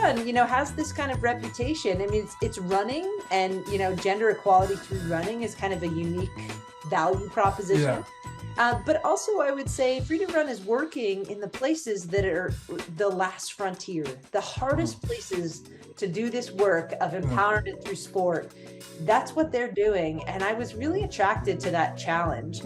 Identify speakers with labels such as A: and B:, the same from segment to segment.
A: Run, has this kind of reputation. I mean, it's running, and gender equality through running is kind of a unique value proposition.
B: Yeah.
A: But also, I would say Free to Run is working in the places that are the last frontier, the
B: Mm,
A: hardest places to do this work of
B: mm.
A: empowerment through sport. That's what they're doing. And I was really attracted to that challenge.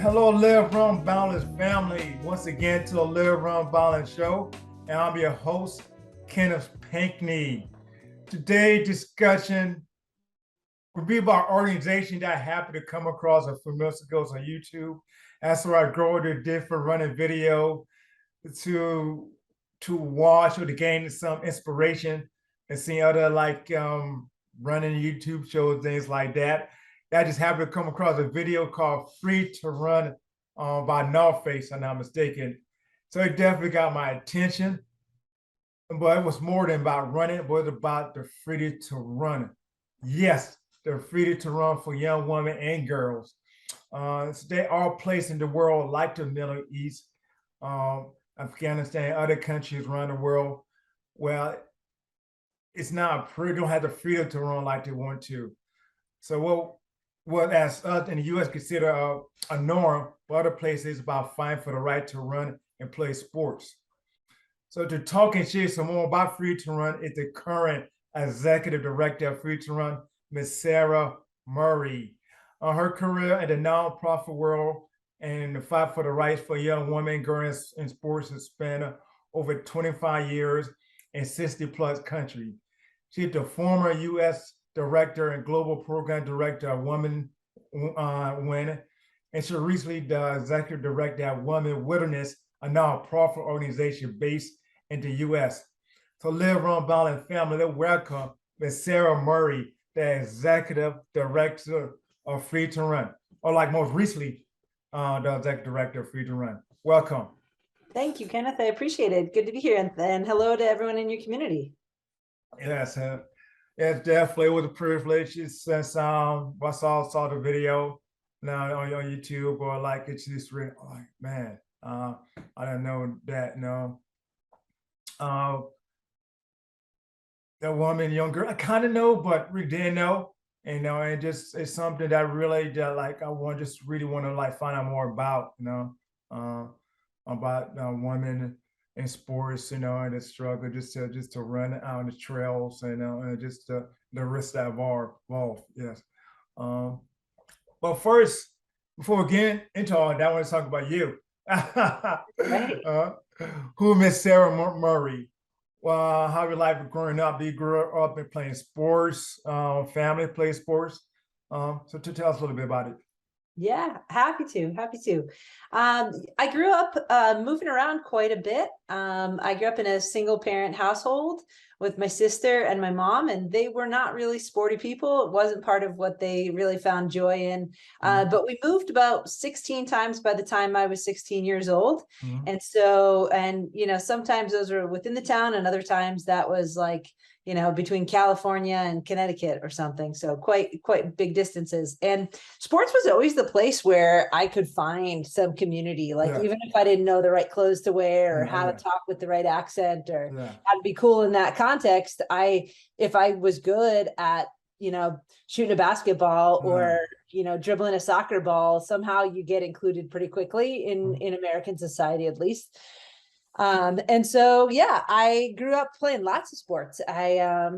B: Hello, Live Run Balance family. Once again to the Live Run Balance show. And I'm your host, Kenneth Pinkney. Today's discussion will be about organization that I happened to come across a few months ago on YouTube. That's where I grow the different running video to watch or to gain some inspiration and see other running YouTube shows, things like that. I just happened to come across a video called Free to Run by North Face, if I'm not mistaken. So it definitely got my attention. But it was more than about running, it was about the freedom to run. Yes, the freedom to run for young women and girls. So they are places in the world like the Middle East, Afghanistan, other countries around the world. Well, it's not free, don't have the freedom to run like they want to. So what as us in the U.S. consider a norm, but other places about fighting for the right to run and play sports. So to talk and share some more about Free to Run is the current executive director of Free to Run, Ms. Sarah Murray. Her career in the nonprofit world and the fight for the rights for young women and girls in sports has spanned over 25 years in 60 plus countries. She's the former U.S. director and global program director of Women Win, and she recently the executive director at Women Wilderness, a nonprofit organization based in the U.S. So Live Run Balance family, let's welcome Ms. Sarah Murray, the executive director of Free to Run, or like most recently, the executive director of Free to Run. Welcome.
A: Thank you, Kenneth. I appreciate it. Good to be here. And hello to everyone in your community.
B: Yes, it definitely was a privilege since I saw the video now on YouTube, or like it's just really, oh, man, I don't know that, uh, that woman, young girl, I kind of know, but we didn't know, and just it's something that really like I want just really want to like find out more about, uh, about women in sports, and the struggle just to run out on the trails, and just the risks that are involved. Yes. Um, but first, before we get into all that, I want to talk about you.
A: Right.
B: uh, who Miss Sarah Murray? Well, how your life growing up? You grew up in playing sports, family play sports. So to tell us a little bit about it.
A: Yeah, happy to, happy to. I grew up moving around quite a bit. I grew up in a single parent household with my sister and my mom, and they were not really sporty people. It wasn't part of what they really found joy in. But we moved about 16 times by the time I was 16 years old.
B: Mhm.
A: And so, sometimes those were within the town, and other times that was like, between California and Connecticut or something. So quite big distances. And sports was always the place where I could find some community. Like,
B: Yeah.
A: even if I didn't know the right clothes to wear, or
B: Yeah,
A: how to
B: yeah.
A: talk with the right accent, or
B: Yeah.
A: how to be cool in that context, if I was good at, shooting a basketball, or dribbling a soccer ball, somehow you get included pretty quickly in American society, at least. And so, yeah, I grew up playing lots of sports. I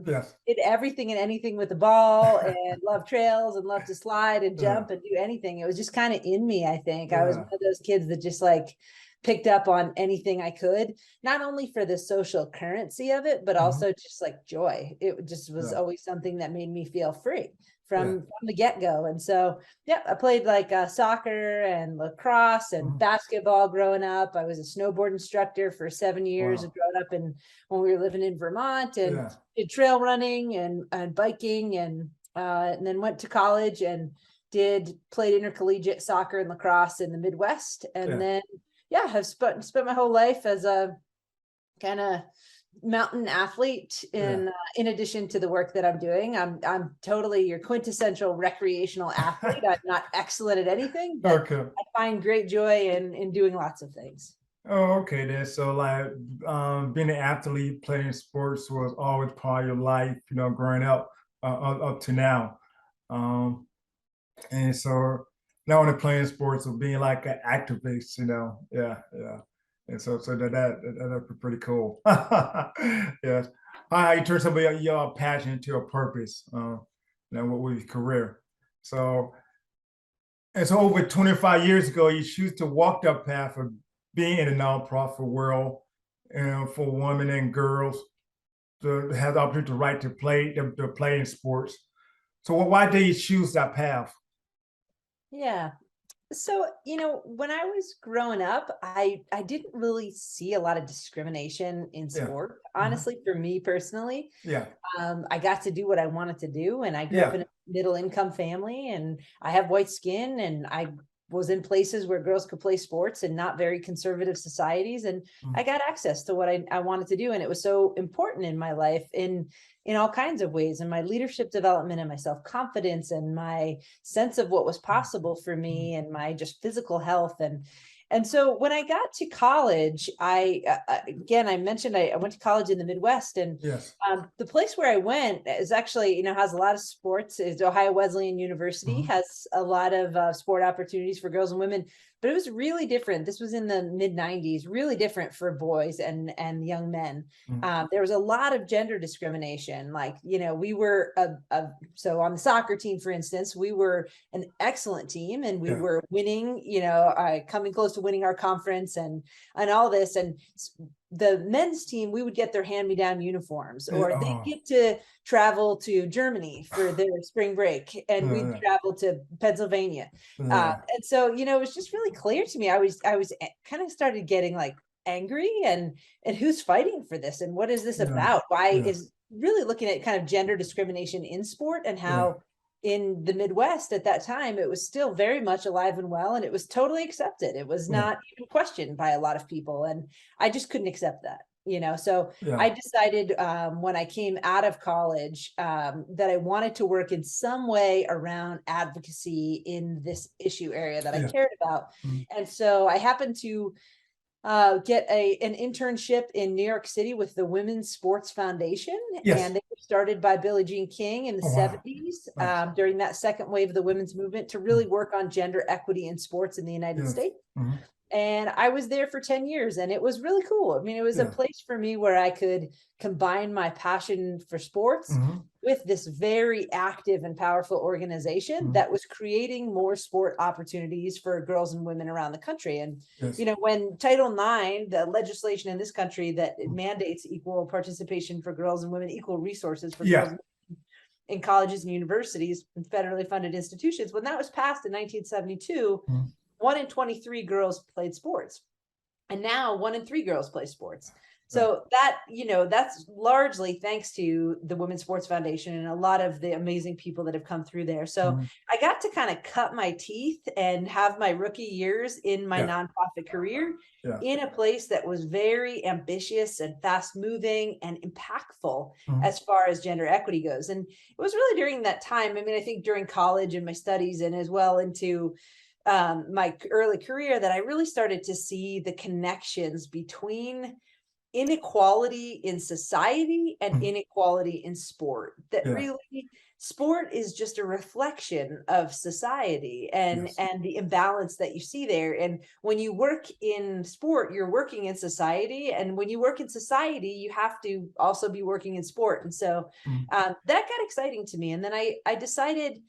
B: Yes.
A: did everything and anything with the ball, and loved trails, and loved to slide and
B: Yeah.
A: jump and do anything. It was just kind of in me, I think. I was
B: Yeah.
A: one of those kids that just like picked up on anything I could, not only for the social currency of it, but
B: Mhm.
A: also just like joy. It just was
B: Yeah.
A: always something that made me feel free
B: Yeah.
A: from the get-go. And so, yeah, I played like soccer and lacrosse and
B: Mhm.
A: basketball growing up. I was a snowboard instructor for 7 years
B: Wow.
A: growing up when we were living in Vermont, and
B: Yeah.
A: did trail running and biking, and then went to college and did played intercollegiate soccer and lacrosse in the Midwest. And
B: Yeah.
A: then, yeah, have spent my whole life as a kind of mountain athlete
B: Yeah.
A: in addition to the work that I'm doing. I'm totally your quintessential recreational athlete. I'm not excellent at anything, but
B: Okay.
A: I find great joy in doing lots of things.
B: Oh, okay then. So like being an athlete, playing sports was always part of your life, growing up up to now. Um, and so not only playing sports, but being like an activist, yeah, yeah. And so that's pretty cool. Yes. How you turn some of your passion into a purpose, what with your career. So and so over 25 years ago, you choose to walk that path of being in the nonprofit world and for women and girls to have the opportunity to right to play in sports. So why did you choose that path?
A: Yeah. So, when I was growing up, I didn't really see a lot of discrimination in
B: Yeah.
A: sport.
B: Mhm.
A: Honestly, for me personally,
B: Yeah.
A: I got to do what I wanted to do, and I grew up
B: Yeah.
A: in a middle income family, and I have white skin, and I was in places where girls could play sports and not very conservative societies, and I
B: Mm.
A: got access to what I wanted to do, and it was so important in my life in all kinds of ways, in my leadership development and my self-confidence and my sense of what was
B: Mm.
A: possible for
B: Mm.
A: me and my just physical health. And so when I got to college, again, I mentioned I went to college in the Midwest, and
B: Yes.
A: the place where I went is actually, has a lot of sports. Is Ohio Wesleyan University
B: Mhm.
A: has a lot of sport opportunities for girls and women, but it was really different. This was in the mid '90s, really different for boys and young men.
B: Mm.
A: There was a lot of gender discrimination. Like, we were so on the soccer team, for instance, we were an excellent team, and we
B: Yeah.
A: were winning, coming close to winning our conference and all this. And the men's team, we would get their hand-me-down uniforms,
B: Yeah.
A: or they
B: Oh.
A: get to travel to Germany for their spring break, and we'd
B: Yeah.
A: travel to Pennsylvania.
B: Yeah.
A: And so, it was just really clear to me. I was kind of started getting like angry, and who's fighting for this, and what is this
B: Yeah.
A: about? Why
B: Yeah.
A: is really looking at kind of gender discrimination in sport, and
B: Yeah.
A: how in the Midwest at that time, it was still very much alive and well, and it was totally accepted. It was
B: Yeah.
A: not even questioned by a lot of people. And I just couldn't accept that. So
B: Yeah.
A: I decided when I came out of college that I wanted to work in some way around advocacy in this issue area that I
B: Yeah.
A: cared about.
B: Mm.
A: And so I happened to get an internship in New York City with the Women's Sports Foundation,
B: Yes.
A: and they were started by Billie Jean King in the
B: Oh wow.
A: '70s
B: Nice.
A: during that second wave of the women's movement to
B: Mm.
A: really work on gender equity in sports in the United
B: Yes.
A: States.
B: Mhm.
A: And I was there for 10 years, and it was really cool. I mean, it was a
B: Yeah.
A: place for me where I could combine my passion for sports
B: Mhm.
A: with this very active and powerful organization
B: Mhm.
A: that was creating more sport opportunities for girls and women around the country. And,
B: Yes.
A: when Title IX, the legislation in this country that
B: Mm.
A: mandates equal participation for girls and women, equal resources for girls
B: Yeah.
A: in colleges and universities and federally funded institutions, when that was passed in 1972,
B: Mhm.
A: 1 in 23 girls played sports, and now 1 in 3 girls play sports.
B: Yeah.
A: So that's largely thanks to the Women's Sports Foundation and a lot of the amazing people that have come through there. So
B: Mhm.
A: I got to kind of cut my teeth and have my rookie years in my
B: Yeah.
A: nonprofit career
B: Yeah.
A: in a place that was very ambitious and fast moving and impactful
B: Mhm.
A: as far as gender equity goes. And it was really during that time. I mean, I think during college and my studies, and as well into my early career, that I really started to see the connections between inequality in society and
B: Mhm.
A: inequality in sport. That
B: Yeah.
A: really sport is just a reflection of society and
B: Yes.
A: and the imbalance that you see there. And when you work in sport, you're working in society, and when you work in society, you have to also be working in sport. And so
B: Mhm.
A: that got exciting to me. And then I decided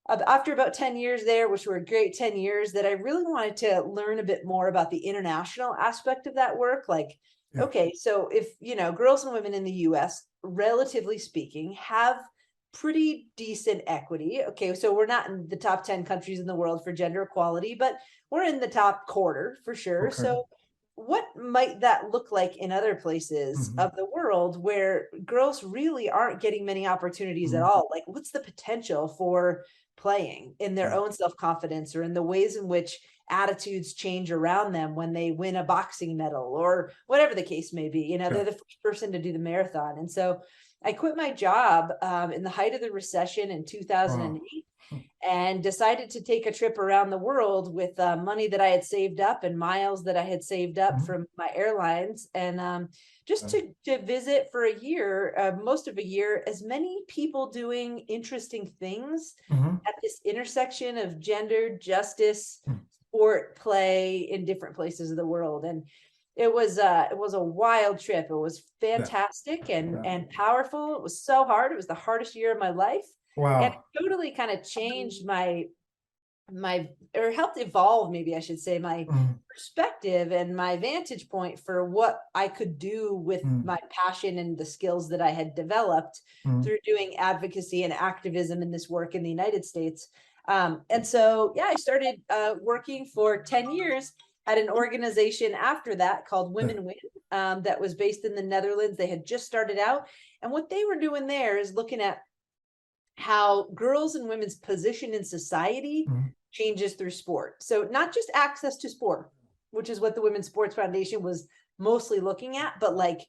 A: after about 10 years there, which were a great 10 years, that I really wanted to learn a bit more about the international aspect of that work. Like,
B: Yeah.
A: okay, so if, girls and women in the US, relatively speaking, have pretty decent equity. Okay, so we're not in the top 10 countries in the world for gender equality, but we're in the top quarter for sure.
B: Okay.
A: So what might that look like in other places
B: Mhm.
A: of the world where girls really aren't getting many opportunities at
B: Mhm.
A: all? Like, what's the potential for playing, in their own self-confidence, or in the ways in which attitudes change around them when they win a boxing medal or whatever the case may be. You know, they're the first person to do the marathon. And so I quit my job in the height of the recession in 2008 and decided to take a trip around the world with money that I had saved up and miles that I had saved up from my airlines, and just to visit for a year, most of a year, as many people doing interesting things at this intersection of gender, justice, sport, play in different places of the world. And it was a wild trip. It was fantastic and powerful. It was so hard. It was the hardest year of my life. And
B: Wow.
A: it totally kind of changed or helped evolve, maybe I should say, my perspective and my vantage point for what I could do with my passion and the skills that I had developed through doing advocacy and activism in this work in the United States. And so, yeah, I started working for 10 years at an organization after that called Women Win, that was based in the Netherlands. They had just started out. And what they were doing there is looking at how girls and women's position in society changes through sport. So not just access to sport, which is what the Women's Sports Foundation was mostly looking at, but like,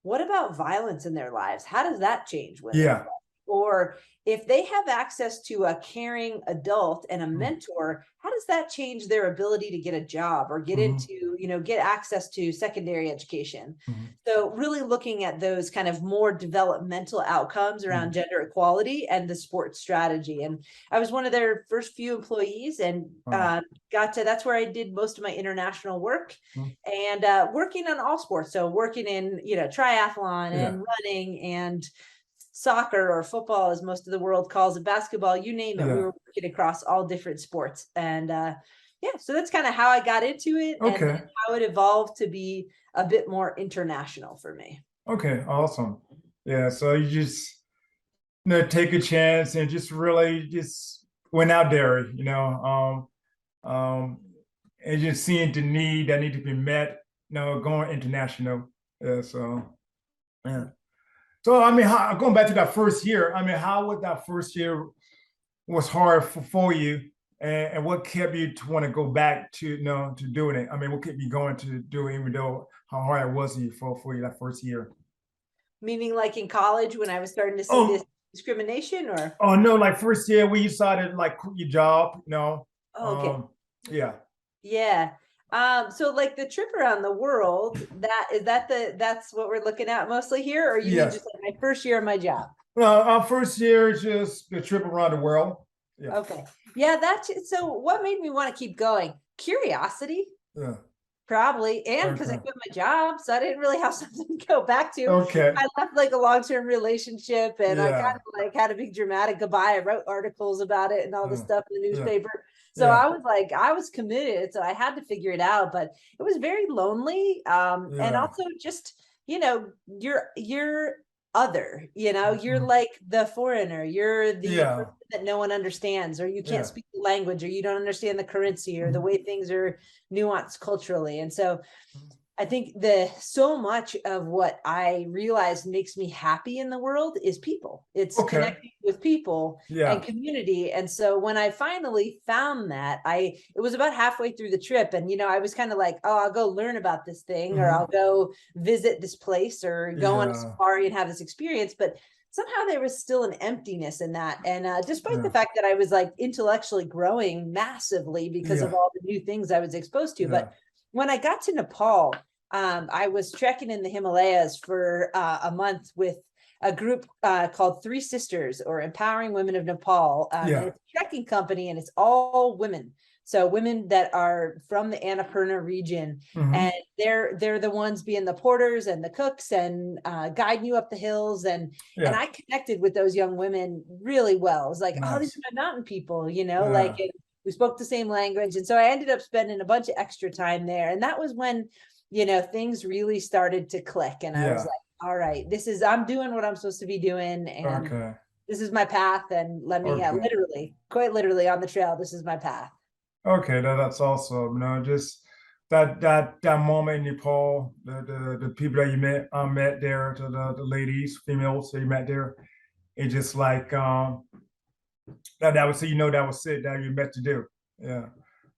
A: what about violence in their lives? How does that change women's lives? Or if they have access to a caring adult and a mentor, how does that change their ability to get a job or get into, get access to secondary education? So really looking at those kind of more developmental outcomes around gender equality and the sports strategy. And I was one of their first few employees, and that's where I did most of my international work, and working on all sports. So working in, triathlon and running and soccer, or football as most of the world calls it, basketball, you name it. We were working across all different sports. And so that's kind of how I got into it, and how it evolved to be a bit more international for me.
B: Okay, awesome. Yeah, so you just take a chance and just really just went out there, and just seeing the need that need to be met, going international. Yeah. So, I mean, going back to that first year, I mean, how would that first year was hard for you, and what kept you to want to go back to, to doing it? I mean, what kept you going to do it, even though how hard it was for you that first year?
A: Meaning like in college when I was starting to see this discrimination, or?
B: Oh, no, like first year when you decided like quit your job,
A: Oh, okay.
B: Yeah.
A: Yeah. So like the trip around the world, that's what we're looking at mostly here, or you mean just like my first year of my job?
B: Well, our first year is just the trip around the world. Yeah.
A: Okay. Yeah, so what made me want to keep going? Curiosity.
B: Yeah.
A: Probably, and because I quit my job, so I didn't really have something to go back to.
B: Okay.
A: I left like a long-term relationship, and I kind of like had a big dramatic goodbye. I wrote articles about it and all this stuff in the newspaper. So I was like, I was committed, so I had to figure it out, but it was very lonely. And also just, you're other, you're like the foreigner, you're the person that no one understands, or you can't speak the language, or you don't understand the currency or the way things are nuanced culturally. And so I think so much of what I realized makes me happy in the world is people. It's connecting with people and community. And so when I finally found that, it was about halfway through the trip, and I was kind of like, oh, I'll go learn about this thing, or I'll go visit this place, or go on a safari and have this experience. But somehow there was still an emptiness in that. And despite the fact that I was like intellectually growing massively because of all the new things I was exposed to. But when I got to Nepal, I was trekking in the Himalayas for a month with a group called Three Sisters, or Empowering Women of Nepal. And it's a trekking company, and it's all women. So women that are from the Annapurna region, and they're the ones being the porters and the cooks and guiding you up the hills. And I connected with those young women really well. It was like, oh, these are my mountain people, like, and we spoke the same language. And so I ended up spending a bunch of extra time there. And that was when, things really started to click. And I was like, all right, I'm doing what I'm supposed to be doing. And this is my path. And let me quite literally on the trail, this is my path.
B: Okay, that's awesome. Just that moment in Nepal, the people that you met there, the ladies, females that you met there, it just like That was, so that was it, that you meant to do. Yeah.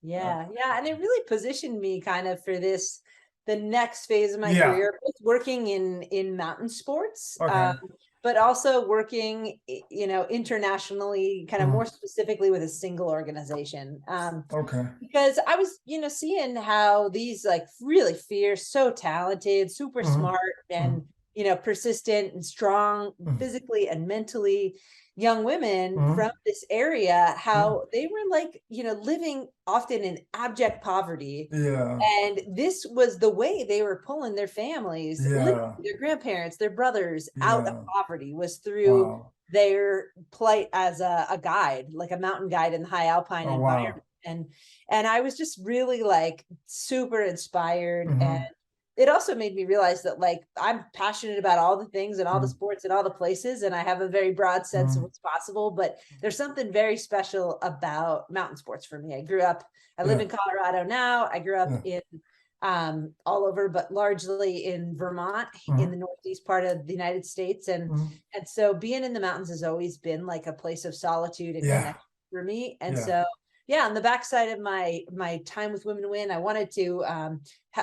A: Yeah, yeah, and it really positioned me kind of for the next phase of my
B: Yeah.
A: career, both working in mountain sports,
B: Okay.
A: but also working, internationally, kind of more
B: Mhm.
A: specifically with a single organization.
B: Okay.
A: Because I was, seeing how these like really fierce, so talented, super
B: Mhm.
A: smart, and
B: Mhm.
A: persistent and strong
B: Mhm.
A: physically and mentally young women
B: Mhm.
A: from this area,
B: Mhm.
A: how they were like, living often in abject poverty.
B: Yeah.
A: And this was the way they were pulling their families, literally
B: Yeah.
A: their grandparents, their brothers, out of
B: Yeah.
A: poverty, was through
B: Wow.
A: their plight as a guide, like a mountain guide in the high alpine
B: Oh,
A: environment.
B: wow.
A: And I was just really like super inspired. And
B: Mhm.
A: it also made me realize that like I'm passionate about all the things and all the
B: Mhm.
A: sports and all the places, and I have a very broad sense of
B: Mhm.
A: what's possible. But there's something very special about mountain sports for me. I live
B: Yeah.
A: in Colorado now. I grew up
B: Yeah.
A: in all over, but largely in Vermont, in
B: Mhm.
A: the northeast part of the United States.
B: Mhm.
A: And so being in the mountains has always been like a place of solitude and
B: Yeah.
A: connection for me. And
B: Yeah.
A: so yeah, on the backside of my time with Women Win, I wanted to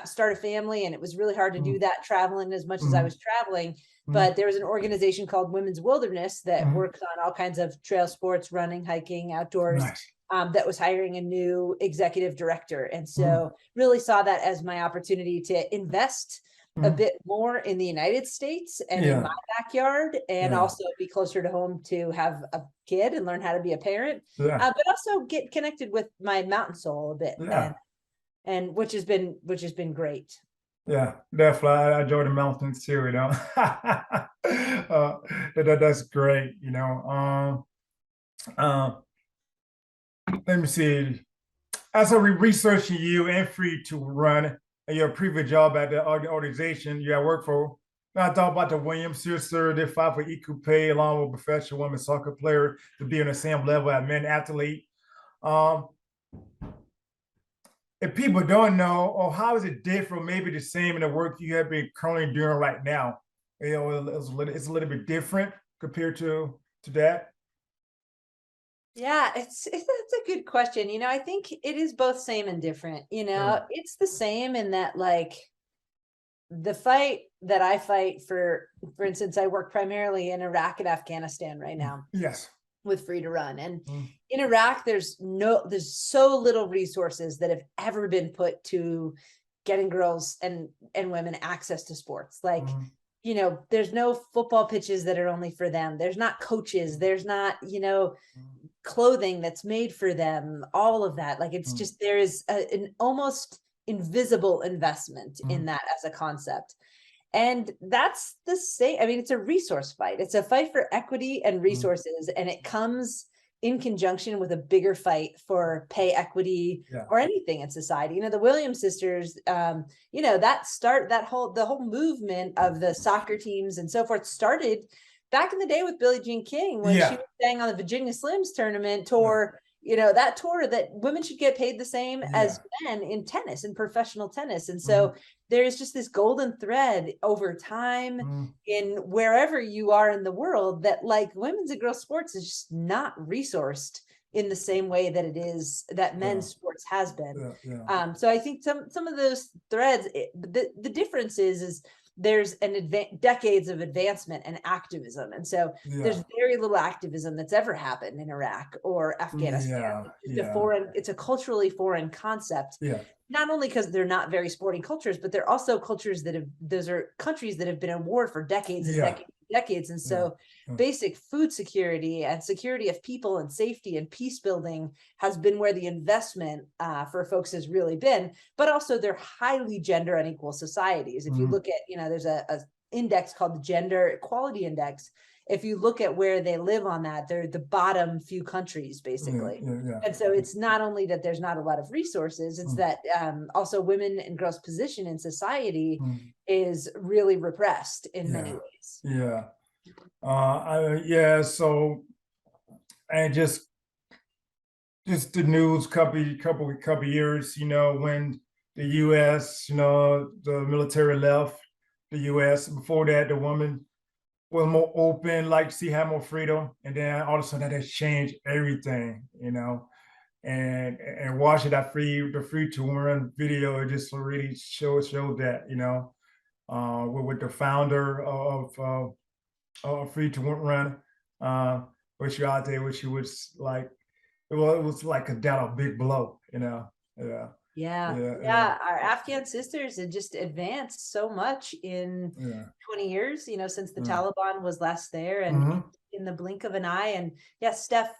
A: start a family, and it was really hard to do
B: Mhm.
A: that traveling as much as I
B: Mhm.
A: was traveling.
B: Mhm.
A: But there was an organization called Women's Wilderness that
B: Mhm.
A: works on all kinds of trail sports, running, hiking, outdoors.
B: Nice.
A: That was hiring a new executive director, and
B: Mhm.
A: so really saw that as my opportunity to invest a
B: Mhm.
A: bit more in the United States and in my
B: Yeah.
A: backyard, and
B: Yeah.
A: also be closer to home to have a kid and learn how to be a parent,
B: Yeah.
A: but also get connected with my mountain soul a bit,
B: Yeah.
A: and which has been great.
B: Yeah, definitely. I enjoy the mountains too, that's great, let me see. As I researching you and free to run your previous job at the organization you have worked for, I thought about the Williams sister. They fight for equal pay along with professional women soccer player to be on the same level as men athlete. Um, if people don't know, or how is it different, maybe the same in the work you have been currently doing right now? It's a little bit different compared to that.
A: Yeah, that's a good question. I think it is both same and different.
B: Mm.
A: It's the same in that like the fight that I fight for instance, I work primarily in Iraq and Afghanistan right now
B: Yes.
A: with Free to Run. And
B: Mm.
A: in Iraq, there's so little resources that have ever been put to getting girls and women access to sports. Like,
B: Mm.
A: there's no football pitches that are only for them. There's not coaches. There's not, clothing that's made for them, all of that. Like it's
B: Mm.
A: just there is an almost invisible investment in
B: Mm.
A: that as a concept. And that's the same. I mean, it's a resource fight. It's a fight for equity and
B: Mm.
A: resources, and it comes in conjunction with a bigger fight for pay equity
B: Yeah.
A: or anything in society. The Williams sisters, the whole movement of the soccer teams and so forth started back in the day with Billie Jean King when she
B: Yeah.
A: was staying on the Virginia Slims tournament
B: Yeah.
A: tour. That tour that women should get paid the same
B: Yeah.
A: as men in tennis, in professional tennis. And
B: Mm.
A: so there is just this golden thread over time
B: Mm.
A: in wherever you are in the world that like women's and girls sports is just not resourced in the same way that it is that
B: Yeah.
A: men's sports has been.
B: Yeah. Yeah.
A: So I think some of those threads, the difference is there's decades of advancement and activism, and so there's
B: Yeah.
A: very little activism that's ever happened in Iraq or Afghanistan.
B: Yeah. Yeah.
A: It's a culturally foreign concept,
B: Yeah.
A: not only because they're not very sporting cultures, but they're also cultures those are countries that have been at war for decades and
B: Yeah.
A: decades and decades. And
B: Yeah.
A: so basic food security and security of people and safety and peace building has been where the investment for folks has really been, but also they're highly gender unequal societies. If you
B: Mm.
A: look at, there's a index called the Gender Equality Index. If you look at where they live on that, they're the bottom few countries,
B: Yeah.
A: basically.
B: Yeah. Yeah.
A: And so it's not only that there's not a lot of resources, it's
B: Mm.
A: that also women and girls' position in society
B: Mm.
A: is really repressed in many
B: Yeah.
A: ways.
B: Yeah. Yeah. So, and just the news couple years, when the U.S., the military left the U.S. Before that, the woman was more open, like see had more freedom, and then all of a sudden that has changed everything, and watching the free to run video, it just really showed that, with the founder of free to run, which you out there, which was like, well, it was like a big blow, yeah,
A: Yeah,
B: yeah, yeah,
A: yeah. Our Afghan sisters had just advanced so much in
B: yeah.
A: 20 years, since the
B: Mm.
A: Taliban was last there, and
B: Hmm.
A: in the blink of an eye. And yeah, Steph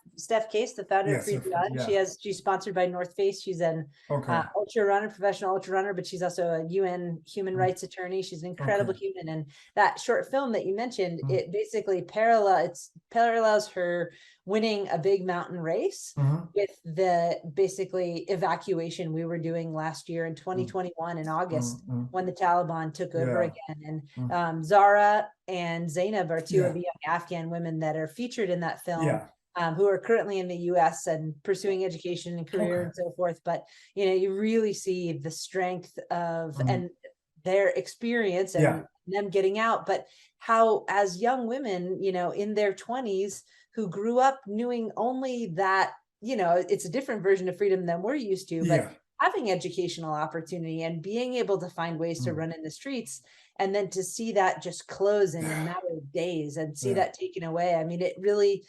A: Case, the founder of
B: Yes,
A: Free to Run,
B: yeah.
A: she's sponsored by North Face. She's an
B: Okay.
A: ultra runner, professional ultra runner, but she's also a UN human
B: Mm.
A: rights attorney. She's an incredible
B: Okay.
A: human. And that short film that you mentioned,
B: Mm.
A: it basically parallels her winning a big mountain race
B: Hmm.
A: with the basically evacuation we were doing last year in
B: Mm.
A: 2021 in
B: Mm.
A: August,
B: Mm.
A: when the Taliban took over
B: Yeah.
A: again. And
B: Mm.
A: Zara and Zainab are two of
B: Yeah.
A: the young Afghan women that are featured in that film,
B: Yeah.
A: who are currently in the US and pursuing education and career
B: Okay.
A: and so forth. But, you really see the strength of
B: Mm.
A: and their experience
B: Yeah.
A: and them getting out, but how as young women, in their 20s, who grew up knowing only that, it's a different version of freedom than we're used to, but
B: Yeah.
A: having educational opportunity and being able to find ways to
B: Mm.
A: run in the streets, and then to see that just close in a matter of days and see
B: Yeah.
A: that taken away. I mean, it really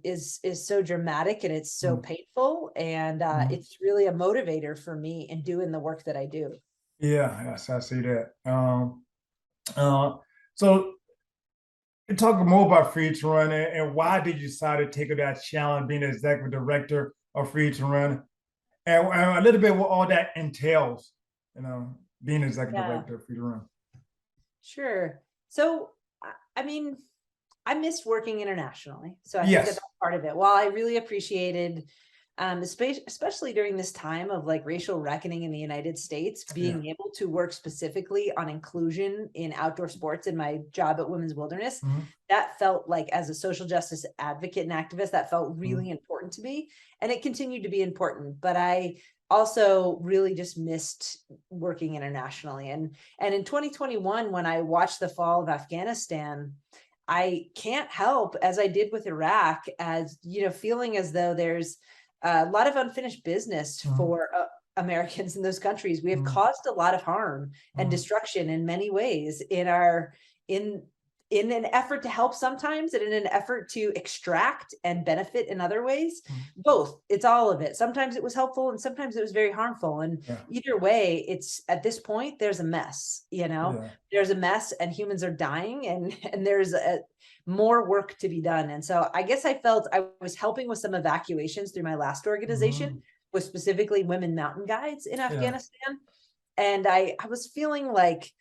A: is so dramatic, and it's so
B: Mm.
A: painful, and
B: Mm.
A: it's really a motivator for me in doing the work that I do.
B: Yeah. Yes, I see that. Uh, so talk more about Free to Run, and why did you decide to take up that challenge, being the executive director of Free to Run, and a little bit what all that entails, being executive
A: Yeah,
B: director of Free to Run.
A: sure. So, I mean, I missed working internationally. So I think that
B: Yes.
A: that's part of it. While I really appreciated, especially during this time of like racial reckoning in the United States,
B: Yeah.
A: being able to work specifically on inclusion in outdoor sports in my job at Women's Wilderness,
B: Mm-hmm.
A: that felt like, as a social justice advocate and activist, that felt
B: Mm-hmm.
A: really important to me. And it continued to be important. But I also really just missed working internationally. And in 2021, when I watched the fall of Afghanistan, I can't help, as I did with Iraq, as feeling as though there's a lot of unfinished business
B: Mm-hmm.
A: for Americans in those countries. We have
B: Mm-hmm.
A: caused a lot of harm and
B: Mm-hmm.
A: destruction in many ways in an effort to help sometimes, and in an effort to extract and benefit in other ways. Both. It's all of it. Sometimes it was helpful and sometimes it was very harmful. And
B: Yeah.
A: either way, it's at this point, there's a mess,
B: Yeah.
A: there's a mess, and humans are dying, and there's more work to be done. And so I guess I felt I was helping with some evacuations through my last organization,
B: Mm-hmm.
A: with specifically women mountain guides in
B: Yeah.
A: Afghanistan. And I was feeling like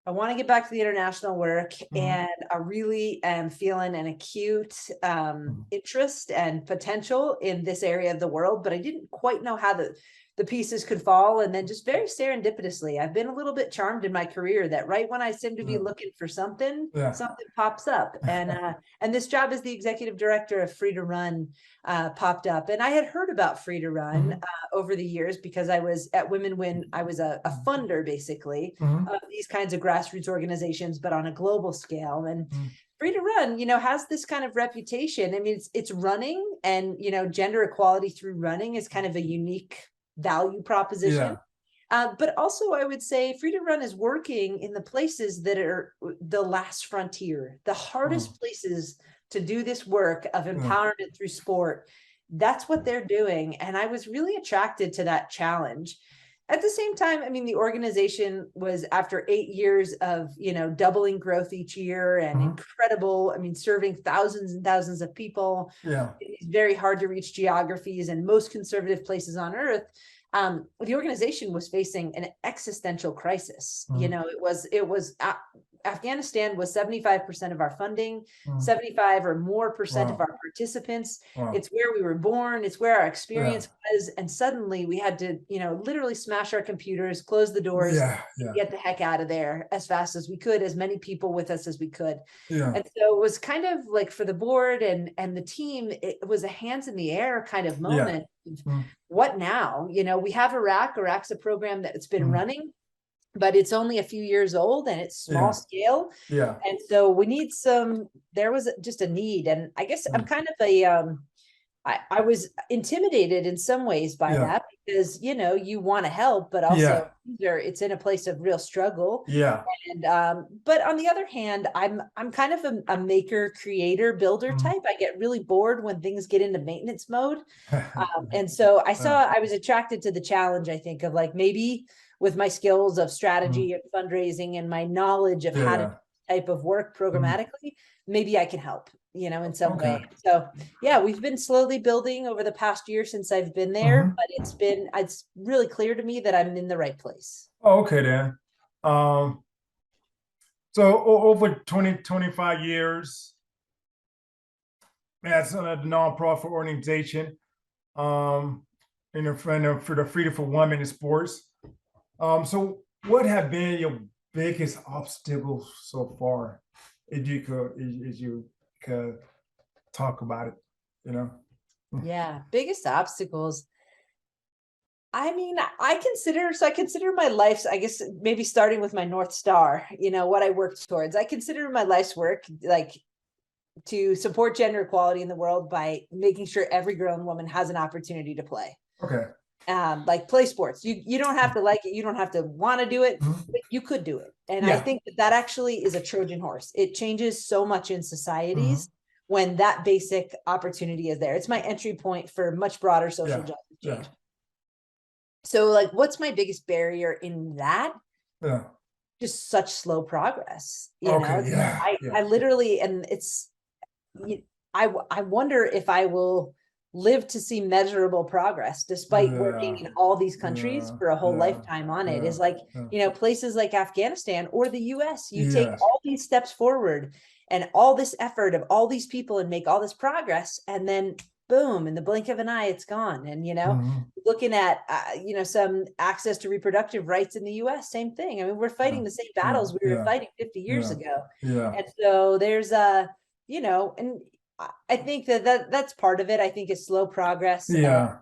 A: I want to get back to the international work,
B: Mm-hmm.
A: and I really am feeling an acute
B: Mm-hmm.
A: interest and potential in this area of the world, but I didn't quite know how the pieces could fall. And then just very serendipitously, I've been a little bit charmed in my career that right when I seem to be
B: Yeah.
A: looking for something,
B: Yeah.
A: something pops up. And this job as the executive director of Free to Run popped up. And I had heard about Free to Run
B: Mm-hmm.
A: over the years, because I was at Women Win. I was a funder, basically,
B: Mm-hmm.
A: of these kinds of grassroots organizations, but on a global scale. And
B: Mm-hmm.
A: Free to Run, has this kind of reputation. I mean, it's running, and gender equality through running is kind of a unique value proposition.
B: Yeah.
A: But also, I would say Free to Run is working in the places that are the last frontier, the
B: Mm-hmm.
A: hardest places to do this work of
B: Yeah.
A: empowerment through sport. That's what they're doing. And I was really attracted to that challenge. At the same time, I mean, the organization was, after 8 years of, doubling growth each year and
B: Mm-hmm.
A: incredible, I mean, serving thousands and thousands of people
B: Yeah.
A: in these very hard to reach geographies and most conservative places on earth. The organization was facing an existential crisis.
B: Mm-hmm.
A: Afghanistan was 75% of our funding,
B: Mm-hmm.
A: 75 or more percent of
B: Wow.
A: our participants.
B: Wow.
A: It's where we were born. It's where our experience
B: Yeah.
A: was. And suddenly we had to, literally smash our computers, close the doors,
B: Yeah. Yeah.
A: get the heck out of there as fast as we could, as many people with us as we could.
B: Yeah.
A: And so it was kind of like, for the board and the team, it was a hands in the air kind of
B: Yeah.
A: moment.
B: Mm-hmm.
A: What now? We have Iraq's a program that's been
B: Mm-hmm.
A: running but it's only a few years old and it's small
B: Yeah.
A: scale.
B: Yeah.
A: And so we need there was just a need. And I guess I'm
B: Mm.
A: kind of I was intimidated in some ways by
B: Yeah.
A: that because, you want to help, but also
B: Yeah.
A: it's in a place of real struggle.
B: Yeah.
A: And but on the other hand, I'm kind of a maker, creator, builder
B: Mm.
A: type. I get really bored when things get into maintenance mode. And so I was attracted to the challenge, I think, of like maybe with my skills of
B: Mm.
A: strategy and fundraising and my knowledge of how to do
B: Yeah.
A: this type of work
B: Mm.
A: programmatically, maybe I can help, in some
B: Okay.
A: way. So yeah, we've been slowly building over the past year since I've been there,
B: Hmm.
A: but it's really clear to me that I'm in the right place.
B: Oh, okay then. Um, so over 20, 25 years as a nonprofit organization, um, for the freedom for women in sports. So what have been your biggest obstacles so far? If you could talk about it, you know?
A: Yeah, biggest obstacles. I mean, I consider my life's, I guess maybe starting with my North Star, what I work towards. I consider my life's work like to support gender equality in the world by making sure every girl and woman has an opportunity to play.
B: Okay.
A: Like play sports. You don't have to like it, you don't have to want to do it,
B: Mhm.
A: but you could do it. And I
B: Yeah.
A: think that actually is a Trojan horse. It changes so much in
B: Mhm.
A: societies when that basic opportunity is there. It's my entry point for much broader social
B: Yeah.
A: justice
B: Yeah.
A: change. So like what's my biggest barrier in that?
B: Yeah.
A: Just such slow progress,
B: Okay. Yeah.
A: I
B: Yeah.
A: literally, and I wonder if I will live to see measurable progress despite working
B: Yeah.
A: in all these countries
B: Yeah.
A: for a whole
B: Yeah.
A: lifetime on it.
B: Yeah.
A: Is like,
B: Yeah.
A: places like Afghanistan or the US, you take
B: Yes.
A: all these steps forward and all this effort of all these people and make all this progress, and then boom, in the blink of an eye, it's gone. And
B: Mhm.
A: looking at some access to reproductive rights in the US, same thing. I mean, we're
B: Yeah.
A: fighting the same
B: Yeah.
A: battles we were
B: Yeah.
A: fighting 50 years
B: Yeah.
A: ago.
B: Yeah.
A: And so there's and I think that's part of it. I think is slow progress,
B: Yeah.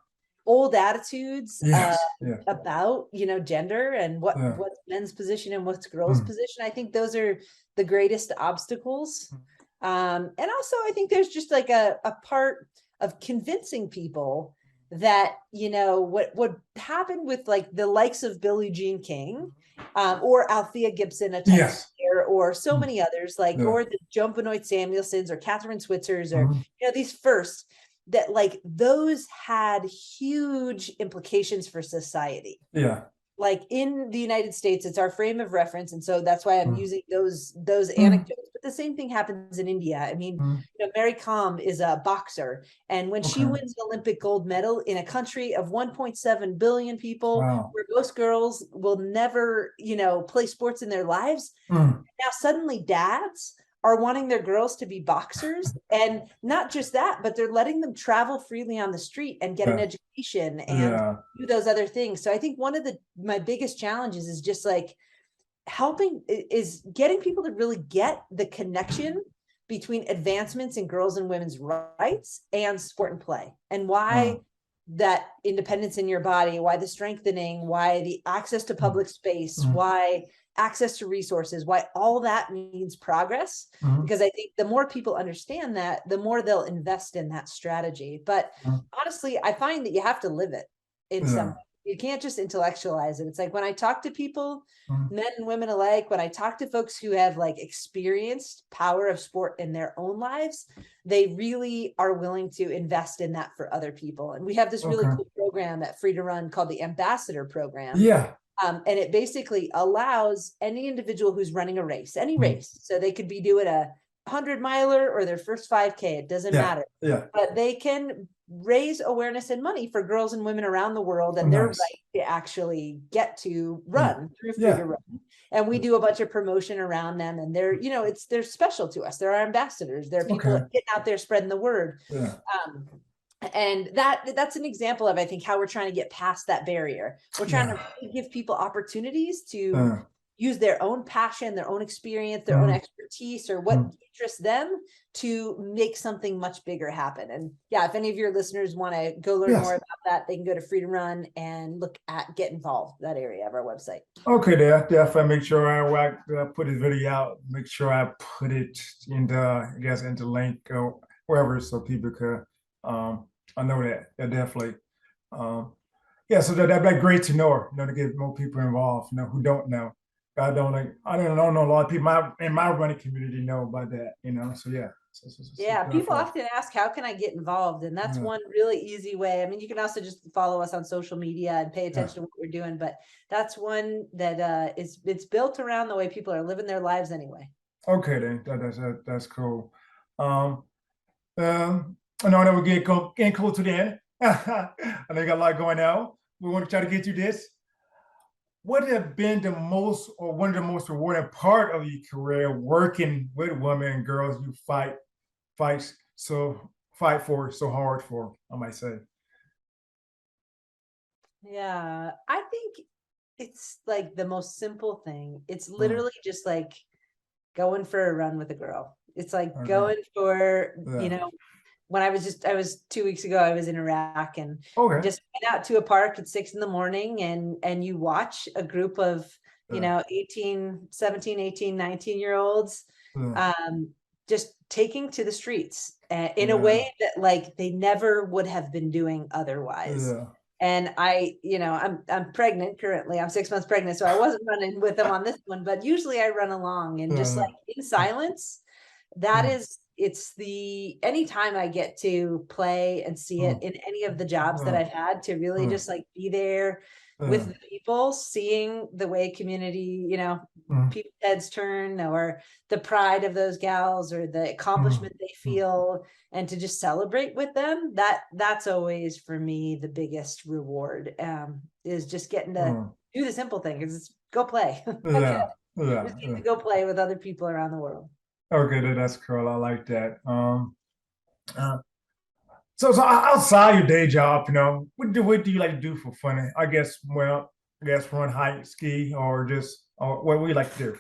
A: old attitudes
B: Yes. Yeah.
A: about gender and
B: Yeah.
A: what's men's position and what's girls'
B: Mm.
A: position. I think those are the greatest obstacles. And also I think there's just like a part of convincing people that what happened with like the likes of Billie Jean King, or Althea Gibson, a tennis
B: Yes.
A: player, or so
B: Mm.
A: many others, like,
B: Yeah.
A: or the Joan Benoit Samuelsons or Catherine Switzers, or
B: Mhm.
A: these first, that like those had huge implications for society.
B: Yeah.
A: Like in the United States, it's our frame of reference, and so that's why I'm
B: Mm.
A: using those
B: Mm.
A: anecdotes. But the same thing happens in India. I mean,
B: Mm.
A: Mary Kom is a boxer, and when she
B: Okay.
A: wins an Olympic gold medal in a country of 1.7 billion people,
B: Wow.
A: where most girls will never, play sports in their lives,
B: Mm.
A: now suddenly dads are wanting their girls to be boxers, and not just that, but they're letting them travel freely on the street and get an
B: Yeah.
A: education and
B: Yeah.
A: do those other things. So I think one of my biggest challenges is just like helping is getting people to really get the connection between advancements in girls and women's rights and sport and play, and why
B: Wow.
A: that independence in your body, why the strengthening, why the access to
B: Mm.
A: public space,
B: Mm.
A: why access to resources, why all that means progress.
B: Mhm.
A: Because I think the more people understand that, the more they'll invest in that strategy. But
B: Mm.
A: honestly, I find that you have to live it in some
B: Yeah.
A: way. You can't just intellectualize it. It's like when I talk to people,
B: Mm.
A: men and women alike, when I talk to folks who have like experienced power of sport in their own lives, they really are willing to invest in that for other people. And we have this really
B: Okay.
A: cool program at Free to Run called the Ambassador Program.
B: Yeah.
A: And it basically allows any individual who's running a race, any
B: Mm.
A: race, so they could be doing a 100-miler or their first 5K, it doesn't
B: Yeah.
A: matter,
B: Yeah.
A: but they can raise awareness and money for girls and women around the world
B: Oh,
A: and their
B: nice.
A: right to actually get to
B: Yeah.
A: run through Free to
B: Yeah.
A: Run. And we do a bunch of promotion around them, and they're special to us. They're our ambassadors. They're people
B: Okay.
A: getting out there spreading the word.
B: Yeah.
A: Um, and that's an example of, I think, how we're trying to get past that barrier. We're trying
B: Yeah.
A: to really give people opportunities to
B: Yeah.
A: use their own passion, their own experience, their own expertise, or what interests them to make something much bigger happen. And yeah, if any of your listeners want to go learn more
B: Yes.
A: about that, they can go to Freedom Run and look at Get Involved, that area of our website.
B: Okay, there. Definitely make sure I put this video out. Make sure I put it in the, I guess, into link or wherever, so people could. I know that. Yeah, definitely. Yeah, so that'd be great to know. To get more people involved. Who don't know. I don't know a lot of people in my running community know about that. So yeah.
A: Yeah, people often ask, how can I get involved? And that's one really easy way. I mean, you can also just follow us on social media and pay attention to what we're doing, but that's one that it's built around the way people are living their lives anyway.
B: Okay, then that's cool. I know that we're getting close to the end. I know you got a lot going on. We want to try to get through this. What have been the most, or one of the most rewarding part of your career working with women and girls you fight for so hard for, I might say?
A: Yeah, I think it's like the most simple thing. It's literally just like going for a run with a girl. It's like going for, when I was 2 weeks ago, I was in Iraq, and just went out to a park at 6 a.m. and you watch a group of, 17, 18, 19-year-olds just taking to the streets in a way that like they never would have been doing otherwise. And I'm pregnant currently. I'm 6 months pregnant, so I wasn't running with them on this one, but usually I run along and just like in silence. Anytime I get to play and see it in any of the jobs that I've had, to really just like be there with the people, seeing the way community, people's heads turn, or the pride of those gals, or the accomplishment they feel, and to just celebrate with them. That's always for me the biggest reward, is just getting to do the simple thing, is go play. Just get to go play with other people around the world.
B: Okay, that's cool. I like that. So outside your day job, what do you like to do for fun? I guess run, hike, ski, or what do you like to do?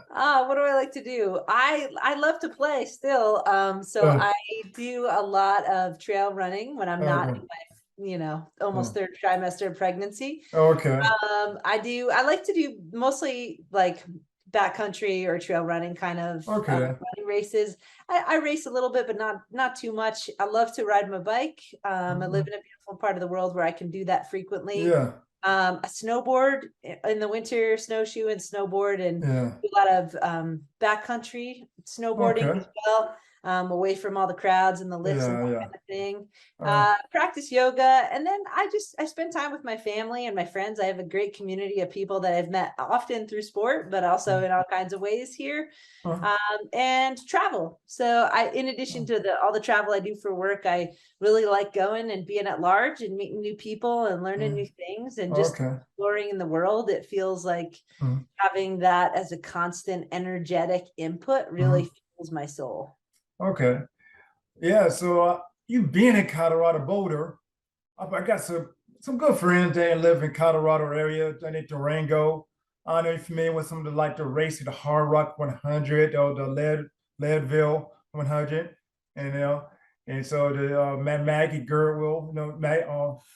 A: What do I like to do? I love to play still. So I do a lot of trail running when I'm not in my, almost third trimester of pregnancy.
B: Okay.
A: I like to do mostly like backcountry or trail running kind of running races. I race a little bit, but not too much. I love to ride my bike. I live in a beautiful part of the world where I can do that frequently.
B: Yeah.
A: I snowboard in the winter, snowshoe and snowboard, and do a lot of backcountry snowboarding as well. Away from all the crowds and the lifts and that kind of thing. Practice yoga, and then I spend time with my family and my friends. I have a great community of people that I've met often through sport, but also in all kinds of ways here. And travel. So in addition to all the travel I do for work, I really like going and being at large and meeting new people and learning new things and just exploring in the world. It feels like having that as a constant energetic input really fuels my soul.
B: Okay. Yeah. So you being in Colorado Boulder, I got some good friends that live in Colorado area. I need Durango. I don't know if you're familiar with some of the races, the Hard Rock 100 or the Leadville 100, and so the Maggie Girdwill,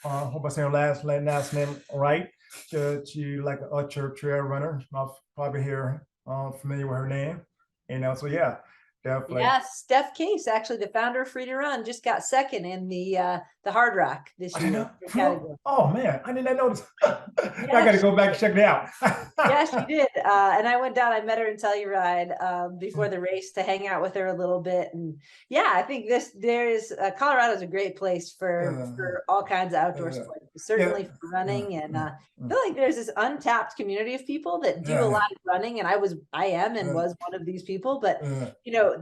B: hope I say her last name right. She like an ultra trail runner. I'll probably hear familiar with her name, so yeah. Definitely.
A: Yes, Steph Case, actually the founder of Free to Run, just got second in the Hard Rock this year.
B: Oh man, I did not notice. I got to go back and check it out.
A: Yeah, she did. And I went down, I met her in Telluride before the race to hang out with her a little bit. And yeah, I think Colorado is a great place for all kinds of outdoor sports, certainly for running. And I feel like there's this untapped community of people that do a lot of running. And I am and was one of these people, but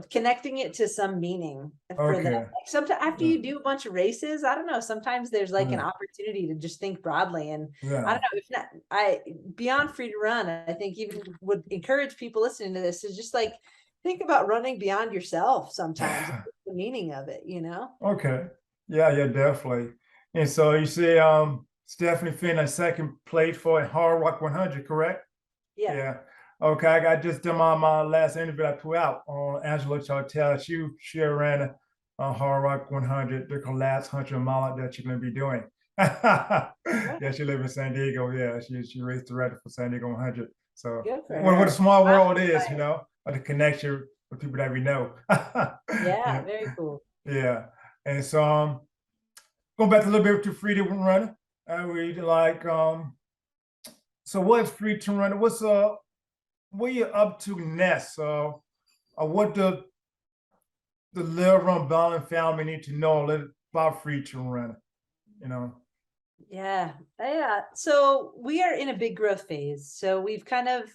A: connecting it to some meaning for them. Like sometimes after you do a bunch of races, I don't know, sometimes there's like an opportunity to just think broadly. And I don't know, if not, beyond Free to Run, I think even would encourage people listening to this is just like think about running beyond yourself sometimes, the meaning of it,
B: Okay. Yeah, definitely. And so you say Stephanie finished second place for a Hard Rock 100, correct?
A: Yeah.
B: Yeah. Okay, I got just done my last interview I put out on Angela Chartel. She ran a Hard Rock 100, the last 100 mile that you're going to be doing. Yeah, she lives in San Diego. Yeah, she raced the record for San Diego 100. So
A: Good for
B: what a
A: her.
B: small
A: Wow,
B: world it is,
A: inspired.
B: the connection with people that we know.
A: Yeah,
B: Yeah,
A: very cool.
B: yeah. And so going back a little bit to freedom running, I read like so what's free to run? What you up to next? What the Little Run Ballin family need to know a little about free to run, you know?
A: Yeah, yeah. So we are in a big growth phase. So we've kind of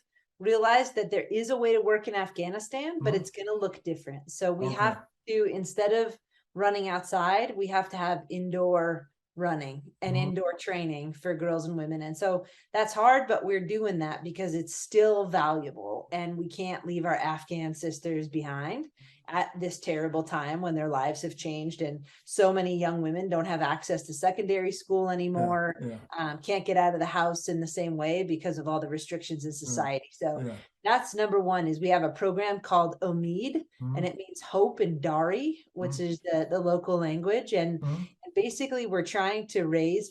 A: realized that there is a way to work in Afghanistan, but
B: Mhm.
A: it's going to look different. So we
B: Okay.
A: have to, instead of running outside, we have to have indoor running and
B: Mhm.
A: indoor training for girls and women. And so that's hard, but we're doing that because it's still valuable and we can't leave our Afghan sisters behind at this terrible time when their lives have changed and so many young women don't have access to secondary school
B: Yeah,
A: anymore,
B: yeah,
A: can't get out of the house in the same way because of all the restrictions in
B: yeah,
A: society. So
B: yeah.
A: that's number one. Is we have a program called OMED, and
B: Mhm.
A: it means hope in Dari, which
B: Mhm.
A: is the local language.
B: Mhm.
A: And basically we're trying to raise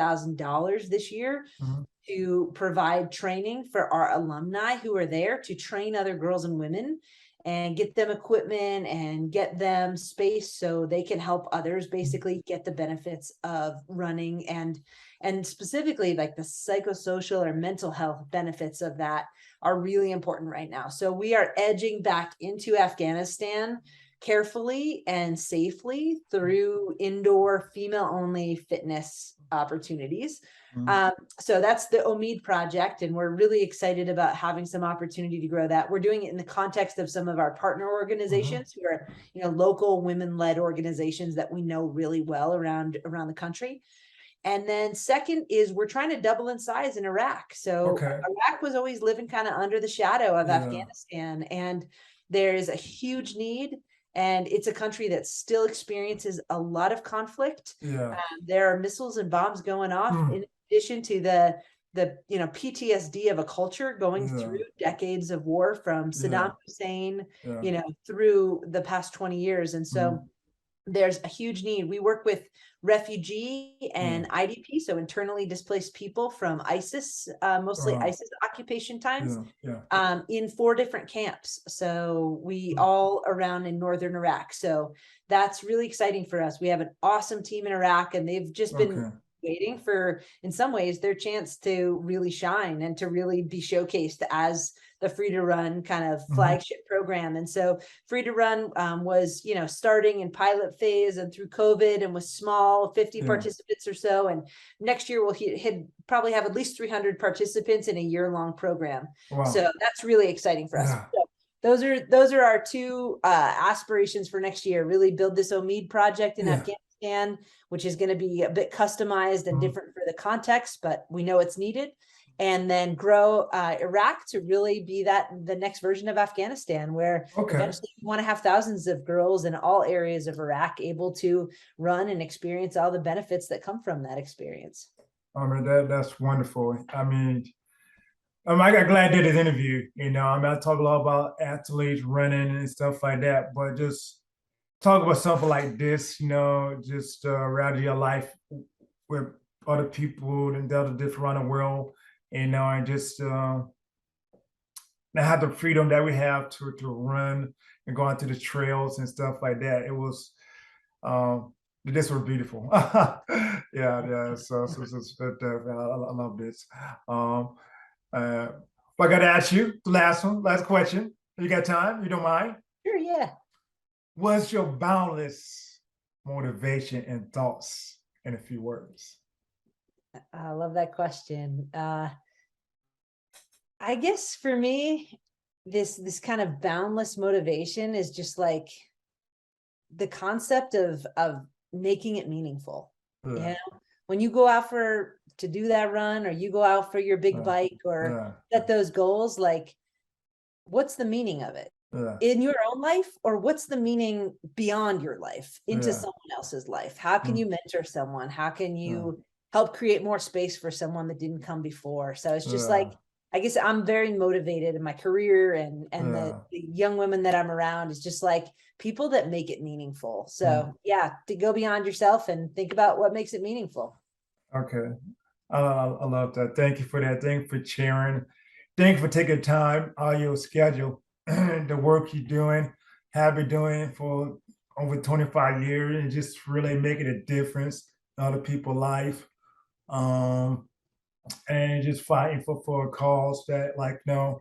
A: $55,000 this year
B: Mhm.
A: to provide training for our alumni who are there to train other girls and women and get them equipment and get them space so they can help others basically get the benefits of running and specifically like the psychosocial or mental health benefits of that are really important right now. So we are edging back into Afghanistan carefully and safely through indoor female only fitness opportunities.
B: Mhm.
A: So that's the OMED project, and we're really excited about having some opportunity to grow that. We're doing it in the context of some of our partner
B: Mhm.
A: organizations who are, local women-led organizations that we know really well around the country. And then second is we're trying to double in size in Iraq. So
B: Okay.
A: Iraq was always living kind of under the shadow of
B: Yeah,
A: Afghanistan, and there's a huge need. And it's a country that still experiences a lot of conflict.
B: yeah.
A: There are missiles and bombs going off
B: Mm.
A: in addition to the PTSD of a culture going
B: Yeah,
A: through decades of war from
B: yeah,
A: Saddam Hussein,
B: yeah.
A: through the past 20 years. And so
B: Mhm.
A: there's a huge need. We work with refugee
B: Yeah.
A: and IDP, so internally displaced people from ISIS, mostly
B: Uh,
A: ISIS occupation times,
B: yeah, yeah.
A: in 4 different camps. So we
B: Mm.
A: all around in northern Iraq. So that's really exciting for us. We have an awesome team in Iraq, and they've just been
B: Okay.
A: waiting for, in some ways, their chance to really shine and to really be showcased as the Free to Run kind of
B: Mhm.
A: flagship program. And so Free to Run was, starting in pilot phase and through COVID and was small, 50
B: Yeah.
A: participants or so. And next year we'll probably have at least 300 participants in a year-long program.
B: Wow.
A: So that's really exciting for us.
B: Yeah.
A: So those are our two aspirations for next year. Really build this OMED project in
B: Yeah.
A: Afghanistan, which is going to be a bit customized and
B: Mhm.
A: different for the context, but we know it's needed. And then grow Iraq to really be the next version of Afghanistan, where
B: Okay.
A: eventually we want to have thousands of girls in all areas of Iraq able to run and experience all the benefits that come from that experience.
B: I mean that's wonderful. I mean, I got glad I did this interview. I talk a lot about athletes running and stuff like that, but just talk about something like this, just around your life with other people and the other different around the world, and just have the freedom that we have to run and go out to the trails and stuff like that. It was this was beautiful. Yeah, yeah. I love this. Um, uh, but I got to ask you the last question. You got time? You don't mind?
A: Sure, yeah.
B: What's your boundless motivation and thoughts in a few words?
A: I love that question. I guess for me, this kind of boundless motivation is just like the concept of making it meaningful. You
B: Yeah,
A: know, when you go out for to do that run or you go out for your big
B: yeah,
A: bike or
B: yeah,
A: set those goals, like what's the meaning of it
B: yeah,
A: in your own life, or what's the meaning beyond your life into
B: yeah,
A: someone else's life? How can
B: mm,
A: you mentor someone? How can
B: yeah,
A: you help create more space for someone that didn't come before? So it's just like
B: yeah,
A: I guess I'm very motivated in my career, and
B: Yeah.
A: the young women that I'm around is just like people that make it meaningful.
B: Mm.
A: So yeah, to go beyond yourself and think about what makes it meaningful.
B: Okay. I love that. Thank you for that. Thank you for sharing. Thank you for taking time out of your schedule, the work you're doing, have been doing for over 25 years, and just really making a difference in other people's life. Um, and just fighting for a cause that, like, that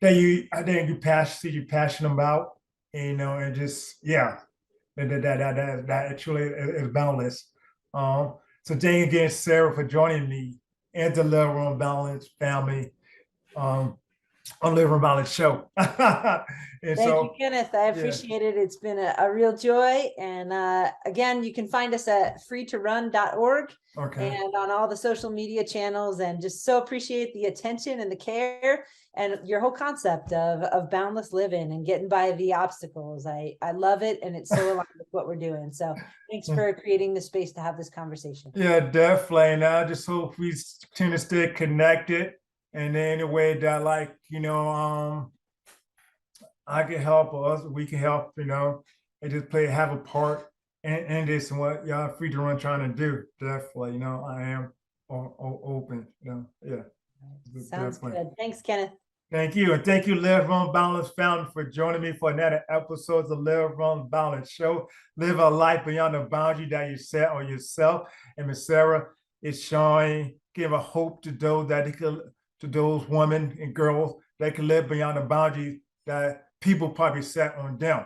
B: I think you're passionate about, and just, yeah, that actually is boundless. So thank you again, Sarah, for joining me and the Love Room Balance family um, on Love Room Balance show. And
A: Thank you,
B: so,
A: Kenneth. I
B: yeah,
A: appreciate it. It's been a real joy. And again, you can find us at freetorun.org
B: okay.
A: and on all the social media channels. And just so appreciate the attention and the care and your whole concept of boundless living and getting by the obstacles. I love it. And it's so aligned with what we're doing. So thanks for creating the space to have this conversation.
B: Yeah, definitely. And I just hope we tend to stay connected. And then in a way that, like, I can help us, we can help, and just have a part in this and what y'all Free to Run trying to do. Definitely, I am open, yeah,
A: Sounds
B: definitely.
A: good. Thanks, Kenneth.
B: Thank you. And thank you, Live Run Balance Fountain, for joining me for another episode of the Live Run Balance Show. Live a life beyond the boundary that you set on yourself. And Miss Sarah is showing, give a hope to those to those women and girls that can live beyond the boundaries that people probably set on them.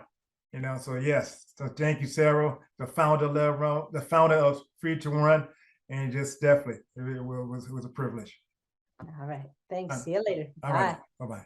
B: So yes. So thank you, Sarah, the founder of Live Run, the founder of Free to Run. And just definitely, it was a privilege.
A: All right. Thanks. See you later.
B: All right.
A: Bye.
B: Bye-bye.